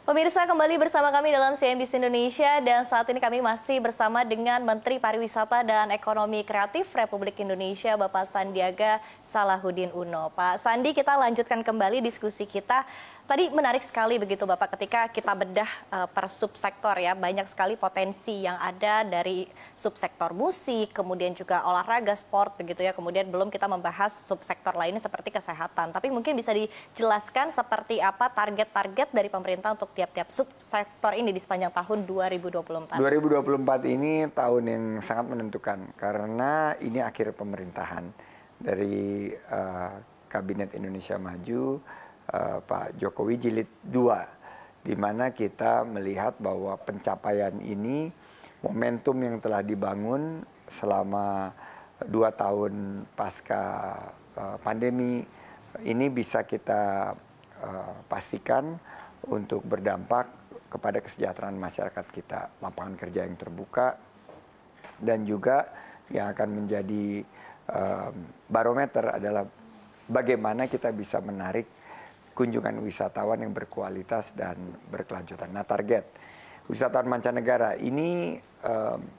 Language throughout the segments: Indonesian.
Pemirsa, kembali bersama kami dalam CNBC Indonesia dan saat ini kami masih bersama dengan Menteri Pariwisata dan Ekonomi Kreatif Republik Indonesia, Bapak Sandiaga Salahuddin Uno. Pak Sandi, kita lanjutkan kembali diskusi kita. Tadi menarik sekali begitu Bapak ketika kita bedah per subsektor ya, banyak sekali potensi yang ada dari subsektor musik, kemudian juga olahraga, sport begitu ya, kemudian belum kita membahas subsektor lainnya seperti kesehatan. Tapi mungkin bisa dijelaskan seperti apa target-target dari pemerintah untuk tiap-tiap subsektor ini di sepanjang tahun 2024. 2024 ini tahun yang sangat menentukan karena ini akhir pemerintahan dari Kabinet Indonesia Maju, Pak Jokowi Jilid 2, di mana kita melihat bahwa pencapaian ini, momentum yang telah dibangun selama 2 tahun pasca pandemi ini bisa kita pastikan untuk berdampak kepada kesejahteraan masyarakat kita, lapangan kerja yang terbuka, dan juga yang akan menjadi barometer adalah bagaimana kita bisa menarik kunjungan wisatawan yang berkualitas dan berkelanjutan. Nah, target wisatawan mancanegara ini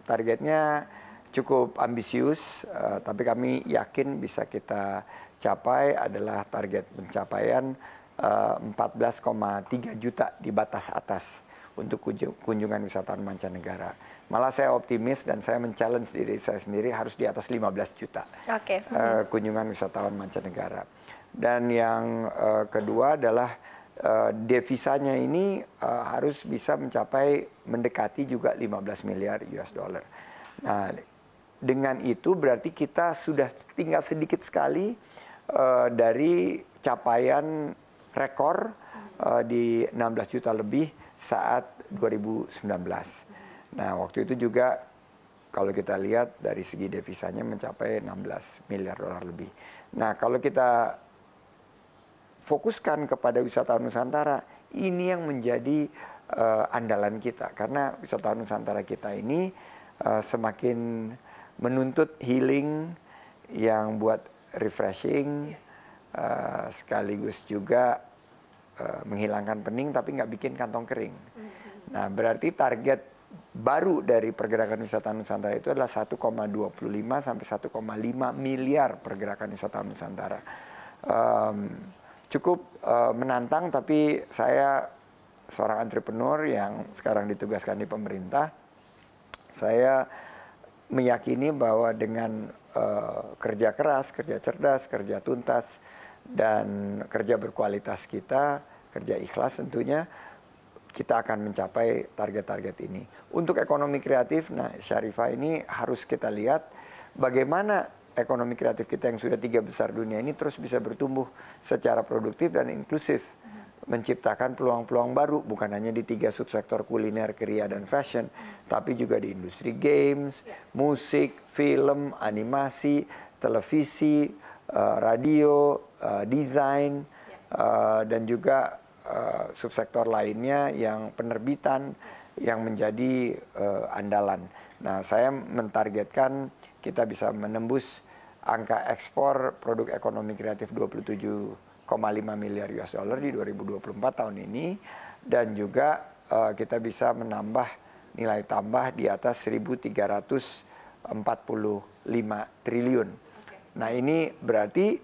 targetnya cukup ambisius, tapi kami yakin bisa kita capai adalah target pencapaian 14,3 juta di batas atas untuk kunjungan wisatawan mancanegara. Malah saya optimis dan saya men-challenge diri saya sendiri harus di atas 15 juta kunjungan wisatawan mancanegara. Dan yang kedua adalah devisanya ini harus bisa mencapai mendekati juga 15 miliar US dollar. Nah, dengan itu berarti kita sudah tinggal sedikit sekali dari capaian rekor di 16 juta lebih saat 2019. Nah, waktu itu juga kalau kita lihat dari segi devisanya mencapai 16 miliar dolar lebih. Nah, kalau kita fokuskan kepada wisatawan Nusantara, ini yang menjadi andalan kita. Karena wisatawan Nusantara kita ini semakin menuntut healing yang buat refreshing, sekaligus juga menghilangkan pening tapi nggak bikin kantong kering. Nah, berarti target baru dari pergerakan wisatawan Nusantara itu adalah 1,25 sampai 1,5 miliar pergerakan wisatawan Nusantara. Cukup menantang, tapi saya seorang entrepreneur yang sekarang ditugaskan di pemerintah. Saya meyakini bahwa dengan kerja keras, kerja cerdas, kerja tuntas, dan kerja berkualitas kita, kerja ikhlas tentunya, kita akan mencapai target-target ini. Untuk ekonomi kreatif, nah Syarifah, ini harus kita lihat bagaimana ekonomi kreatif kita yang sudah 3 besar dunia ini terus bisa bertumbuh secara produktif dan inklusif, menciptakan peluang-peluang baru bukan hanya di 3 subsektor kuliner, kriya, dan fashion, tapi juga di industri games, musik, film, animasi, televisi, radio, desain, dan juga subsektor lainnya yang penerbitan yang menjadi andalan. Nah, saya mentargetkan kita bisa menembus angka ekspor produk ekonomi kreatif 27,5 miliar US dollar di 2024 tahun ini, dan juga kita bisa menambah nilai tambah di atas 1.345 triliun. Nah, ini berarti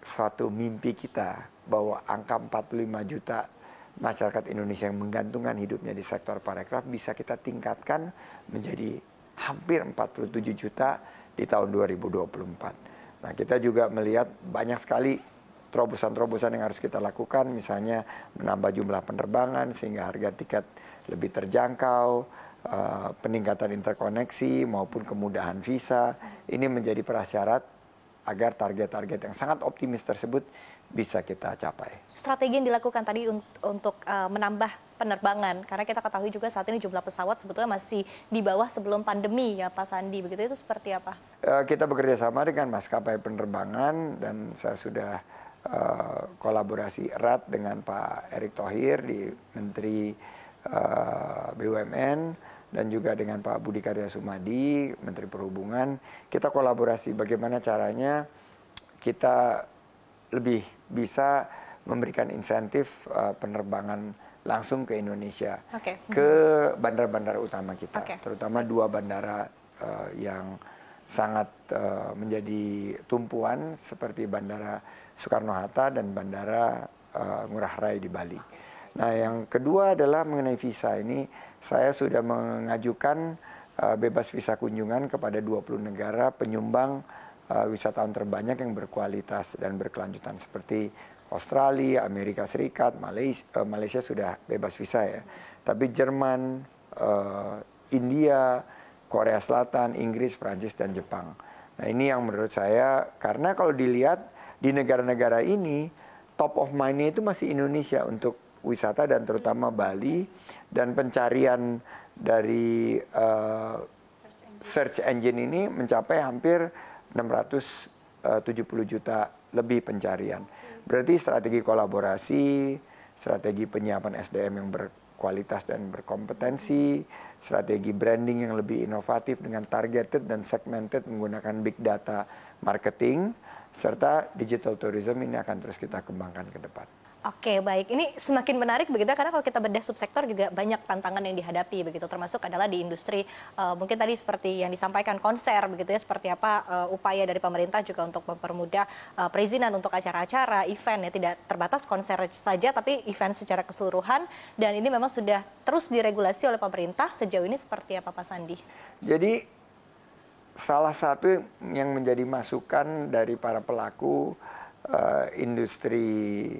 suatu mimpi kita bahwa angka 45 juta masyarakat Indonesia yang menggantungkan hidupnya di sektor parekraf bisa kita tingkatkan menjadi hampir 47 juta di tahun 2024. Nah, kita juga melihat banyak sekali terobosan-terobosan yang harus kita lakukan, misalnya menambah jumlah penerbangan sehingga harga tiket lebih terjangkau, peningkatan interkoneksi maupun kemudahan visa. Ini menjadi prasyarat agar target-target yang sangat optimis tersebut bisa kita capai. Strategi yang dilakukan tadi untuk menambah penerbangan, karena kita ketahui juga saat ini jumlah pesawat sebetulnya masih di bawah sebelum pandemi ya Pak Sandi, begitu, itu seperti apa? Kita bekerja sama dengan maskapai penerbangan dan saya sudah kolaborasi erat dengan Pak Erick Thohir di Menteri BUMN dan juga dengan Pak Budi Karya Sumadi, Menteri Perhubungan. Kita kolaborasi bagaimana caranya kita lebih bisa memberikan insentif penerbangan langsung ke Indonesia, ke bandara-bandara utama kita, terutama 2 bandara yang sangat menjadi tumpuan seperti Bandara Soekarno-Hatta dan Bandara Ngurah Rai di Bali. Nah, yang kedua adalah mengenai visa ini, saya sudah mengajukan bebas visa kunjungan kepada 20 negara penyumbang wisatawan terbanyak yang berkualitas dan berkelanjutan seperti Australia, Amerika Serikat, Malaysia sudah bebas visa ya. Tapi Jerman, India, Korea Selatan, Inggris, Prancis, dan Jepang. Nah, ini yang menurut saya, karena kalau dilihat di negara-negara ini, top of mind-nya itu masih Indonesia untuk wisata dan terutama Bali, dan pencarian dari search engine ini mencapai hampir 670 juta lebih pencarian. Berarti strategi kolaborasi, strategi penyiapan SDM yang berkualitas dan berkompetensi, strategi branding yang lebih inovatif dengan targeted dan segmented menggunakan big data marketing, serta digital tourism ini akan terus kita kembangkan ke depan. Oke, baik. Ini semakin menarik begitu karena kalau kita bedah subsektor juga banyak tantangan yang dihadapi begitu, termasuk adalah di industri mungkin tadi seperti yang disampaikan konser begitu ya, seperti apa upaya dari pemerintah juga untuk mempermudah perizinan untuk acara-acara, event ya, tidak terbatas konser saja tapi event secara keseluruhan, dan ini memang sudah terus diregulasi oleh pemerintah. Sejauh ini seperti apa Pak Sandi? Jadi salah satu yang menjadi masukan dari para pelaku industri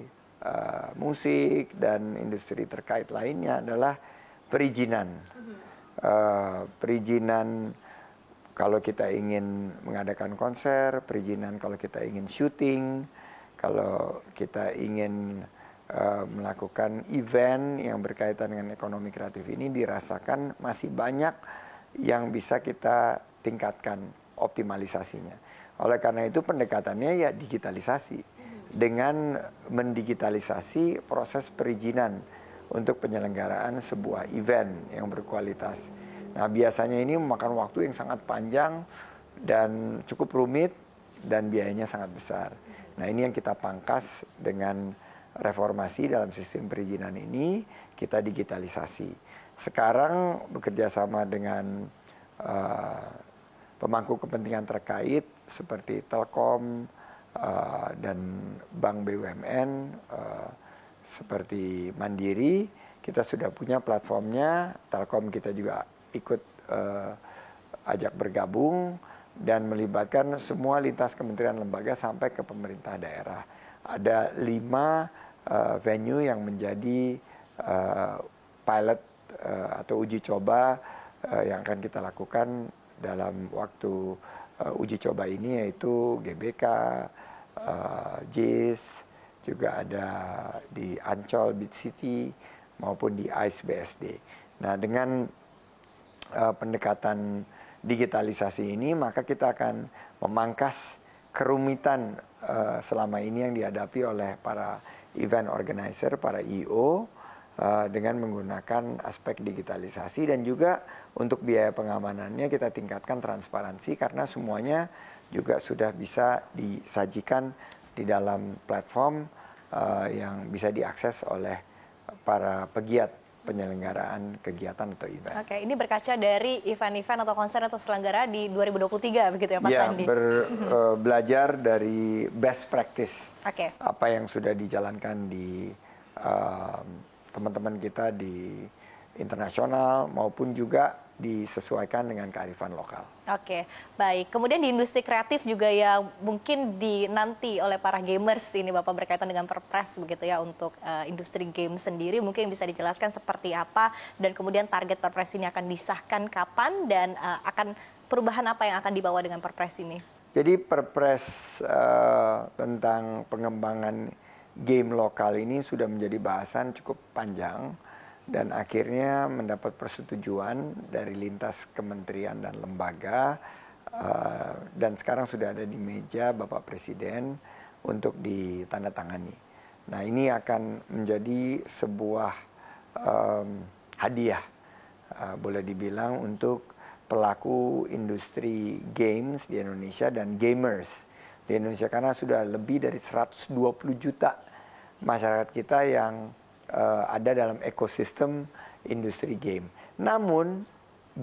musik dan industri terkait lainnya adalah perizinan. Perizinan kalau kita ingin mengadakan konser, perizinan kalau kita ingin syuting, kalau kita ingin melakukan event yang berkaitan dengan ekonomi kreatif ini dirasakan masih banyak yang bisa kita tingkatkan optimalisasinya. Oleh karena itu pendekatannya ya digitalisasi. Dengan mendigitalisasi proses perizinan untuk penyelenggaraan sebuah event yang berkualitas. Nah, biasanya ini memakan waktu yang sangat panjang dan cukup rumit dan biayanya sangat besar. Nah, ini yang kita pangkas dengan reformasi dalam sistem perizinan ini, kita digitalisasi. Sekarang bekerja sama dengan pemangku kepentingan terkait seperti Telkom, dan Bank BUMN seperti Mandiri, kita sudah punya platformnya. Telkom kita juga ikut ajak bergabung dan melibatkan semua lintas kementerian lembaga sampai ke pemerintah daerah. Ada 5 venue yang menjadi pilot atau uji coba yang akan kita lakukan dalam waktu uji coba ini, yaitu GBK, JIS, juga ada di Ancol Beach City maupun di ICE BSD. Nah, dengan pendekatan digitalisasi ini maka kita akan memangkas kerumitan selama ini yang dihadapi oleh para event organizer, para IO, dengan menggunakan aspek digitalisasi, dan juga untuk biaya pengamanannya kita tingkatkan transparansi karena semuanya juga sudah bisa disajikan di dalam platform yang bisa diakses oleh para pegiat penyelenggaraan kegiatan atau event. Oke, ini berkaca dari event-event atau konser atau terselenggara di 2023 begitu ya Pak Sandi? Ya, belajar dari best practice. Apa yang sudah dijalankan di teman-teman kita di internasional maupun juga disesuaikan dengan kearifan lokal. Oke, baik. Kemudian di industri kreatif juga yang mungkin dinanti oleh para gamers ini Bapak berkaitan dengan Perpres begitu ya untuk industri game sendiri, mungkin bisa dijelaskan seperti apa dan kemudian target Perpres ini akan disahkan kapan dan akan perubahan apa yang akan dibawa dengan Perpres ini? Jadi Perpres tentang pengembangan game lokal ini sudah menjadi bahasan cukup panjang dan akhirnya mendapat persetujuan dari lintas kementerian dan lembaga dan sekarang sudah ada di meja Bapak Presiden untuk ditandatangani. Nah, ini akan menjadi sebuah hadiah boleh dibilang untuk pelaku industri games di Indonesia dan gamers di Indonesia, karena sudah lebih dari 120 juta masyarakat kita yang ada dalam ekosistem industri game. Namun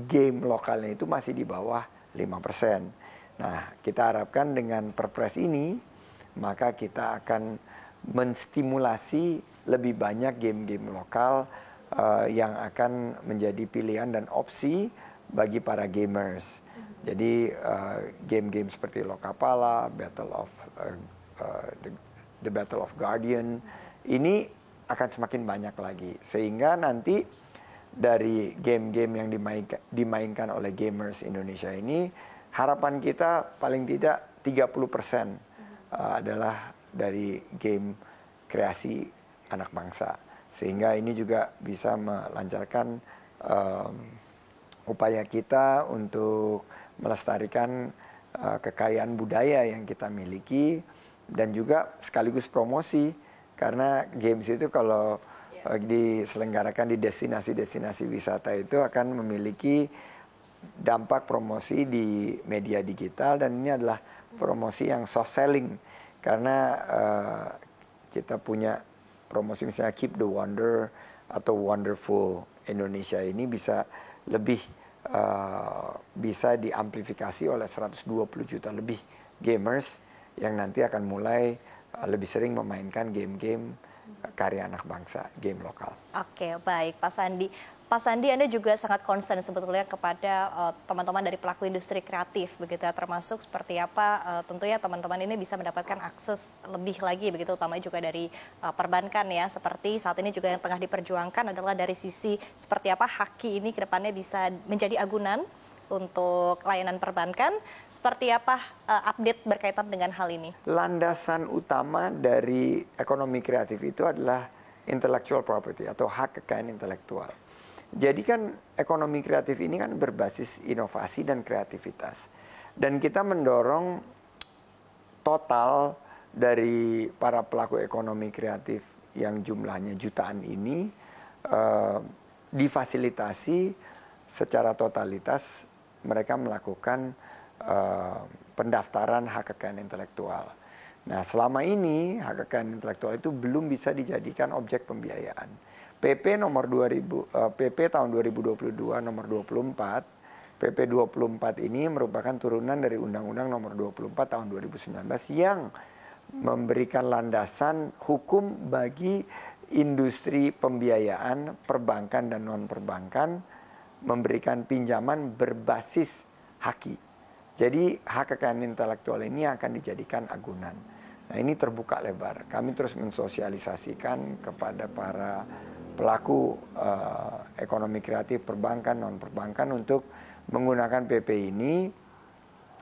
game lokalnya itu masih di bawah 5%. Nah, kita harapkan dengan Perpres ini, maka kita akan menstimulasi lebih banyak game-game lokal yang akan menjadi pilihan dan opsi bagi para gamers. Jadi game-game seperti Lokapala, The Battle of Guardian, ini akan semakin banyak lagi. Sehingga nanti dari game-game yang dimainkan oleh gamers Indonesia ini, harapan kita paling tidak 30% adalah dari game kreasi anak bangsa. Sehingga ini juga bisa melancarkan upaya kita untuk melestarikan kekayaan budaya yang kita miliki dan juga sekaligus promosi, karena games itu kalau diselenggarakan di destinasi-destinasi wisata itu akan memiliki dampak promosi di media digital, dan ini adalah promosi yang soft selling karena kita punya promosi misalnya Keep the Wonder atau Wonderful Indonesia ini bisa lebih bisa diamplifikasi oleh 120 juta lebih gamers yang nanti akan mulai lebih sering memainkan game-game karya anak bangsa, game lokal. Oke, baik Pak Sandi. Pak Sandi, Anda juga sangat concern sebetulnya kepada teman-teman dari pelaku industri kreatif, begitu ya, termasuk seperti apa tentunya teman-teman ini bisa mendapatkan akses lebih lagi, begitu, utamanya juga dari perbankan ya, seperti saat ini juga yang tengah diperjuangkan adalah dari sisi seperti apa Haki ini ke depannya bisa menjadi agunan untuk layanan perbankan. Seperti apa update berkaitan dengan hal ini? Landasan utama dari ekonomi kreatif itu adalah intellectual property atau hak kekayaan intelektual. Jadi kan ekonomi kreatif ini kan berbasis inovasi dan kreativitas. Dan kita mendorong total dari para pelaku ekonomi kreatif yang jumlahnya jutaan ini difasilitasi secara totalitas mereka melakukan pendaftaran hak kekayaan intelektual. Nah, selama ini hak kekayaan intelektual itu belum bisa dijadikan objek pembiayaan. PP tahun 2022 nomor 24, PP 24 ini merupakan turunan dari Undang-Undang nomor 24 tahun 2019 yang memberikan landasan hukum bagi industri pembiayaan, perbankan dan non-perbankan memberikan pinjaman berbasis haki. Jadi hak kekayaan intelektual ini akan dijadikan agunan. Nah, ini terbuka lebar. Kami terus mensosialisasikan kepada para pelaku ekonomi kreatif perbankan, non-perbankan untuk menggunakan PP ini.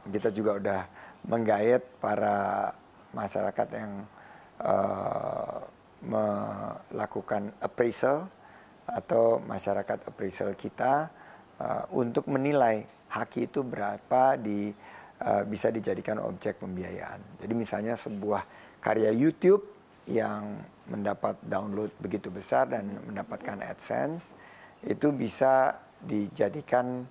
Kita juga udah menggayat para masyarakat yang melakukan appraisal atau masyarakat appraisal kita untuk menilai haki itu berapa bisa dijadikan objek pembiayaan. Jadi misalnya sebuah karya YouTube yang mendapat download begitu besar dan mendapatkan AdSense itu bisa dijadikan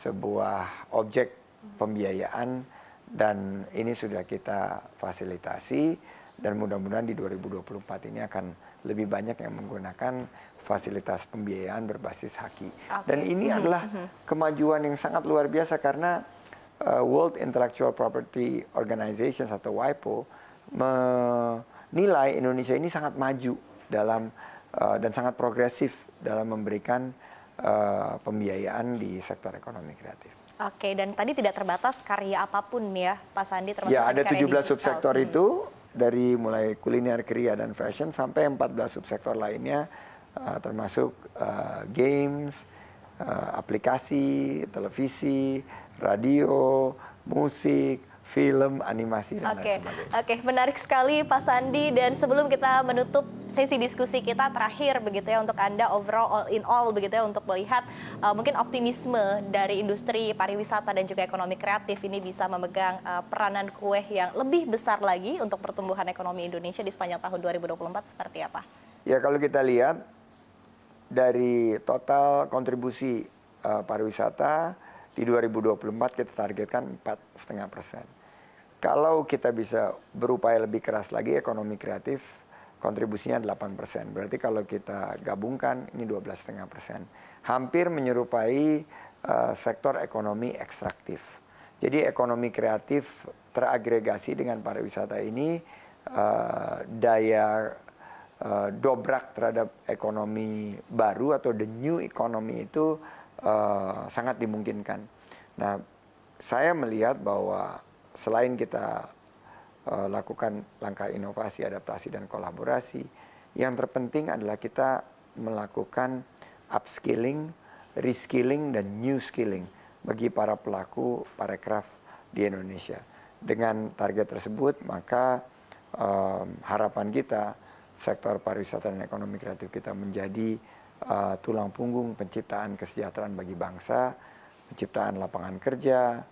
sebuah objek pembiayaan, dan ini sudah kita fasilitasi dan mudah-mudahan di 2024 ini akan lebih banyak yang menggunakan fasilitas pembiayaan berbasis haki. Okay. Dan ini adalah kemajuan yang sangat luar biasa karena World Intellectual Property Organization atau WIPO menilai Indonesia ini sangat maju dalam dan sangat progresif dalam memberikan pembiayaan di sektor ekonomi kreatif. Oke, dan tadi tidak terbatas karya apapun ya, Pak Sandi, termasuk ya, ada 17 digital. subsektor itu, dari mulai kuliner, kriya, dan fashion sampai 14 subsektor lainnya, termasuk games, aplikasi, televisi, radio, musik, film, animasi, dan lain sebagainya. Oke, menarik sekali Pak Sandi. Dan sebelum kita menutup sesi diskusi kita terakhir begitu ya, untuk Anda overall all in all begitu ya, untuk melihat mungkin optimisme dari industri pariwisata dan juga ekonomi kreatif ini bisa memegang peranan kue yang lebih besar lagi untuk pertumbuhan ekonomi Indonesia di sepanjang tahun 2024 seperti apa? Ya, kalau kita lihat dari total kontribusi pariwisata di 2024 kita targetkan 4,5%. Kalau kita bisa berupaya lebih keras lagi, ekonomi kreatif kontribusinya 8%. Berarti kalau kita gabungkan ini 12,5%. Hampir menyerupai sektor ekonomi ekstraktif. Jadi ekonomi kreatif teragregasi dengan pariwisata ini daya dobrak terhadap ekonomi baru atau the new economy itu sangat dimungkinkan. Nah, saya melihat bahwa selain kita lakukan langkah inovasi, adaptasi, dan kolaborasi, yang terpenting adalah kita melakukan upskilling, reskilling, dan new skilling bagi para pelaku parekraf di Indonesia. Dengan target tersebut, maka harapan kita, sektor pariwisata dan ekonomi kreatif kita menjadi tulang punggung penciptaan kesejahteraan bagi bangsa, penciptaan lapangan kerja,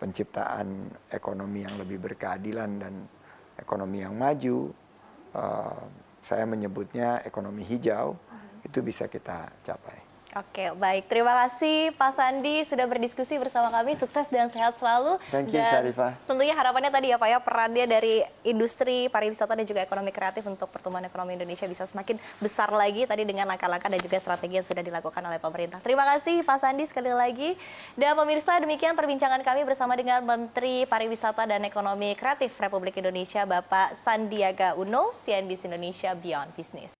penciptaan ekonomi yang lebih berkeadilan dan ekonomi yang maju. Saya menyebutnya ekonomi hijau, itu bisa kita capai. Oke, baik. Terima kasih Pak Sandi sudah berdiskusi bersama kami. Sukses dan sehat selalu. Thank you, dan Syarifah. tentunya harapannya tadi ya Pak ya, perannya dari industri pariwisata dan juga ekonomi kreatif untuk pertumbuhan ekonomi Indonesia bisa semakin besar lagi tadi dengan langkah-langkah dan juga strategi yang sudah dilakukan oleh pemerintah. Terima kasih Pak Sandi sekali lagi. Dan pemirsa, demikian perbincangan kami bersama dengan Menteri Pariwisata dan Ekonomi Kreatif Republik Indonesia Bapak Sandiaga Uno, CNBC Indonesia Beyond Business.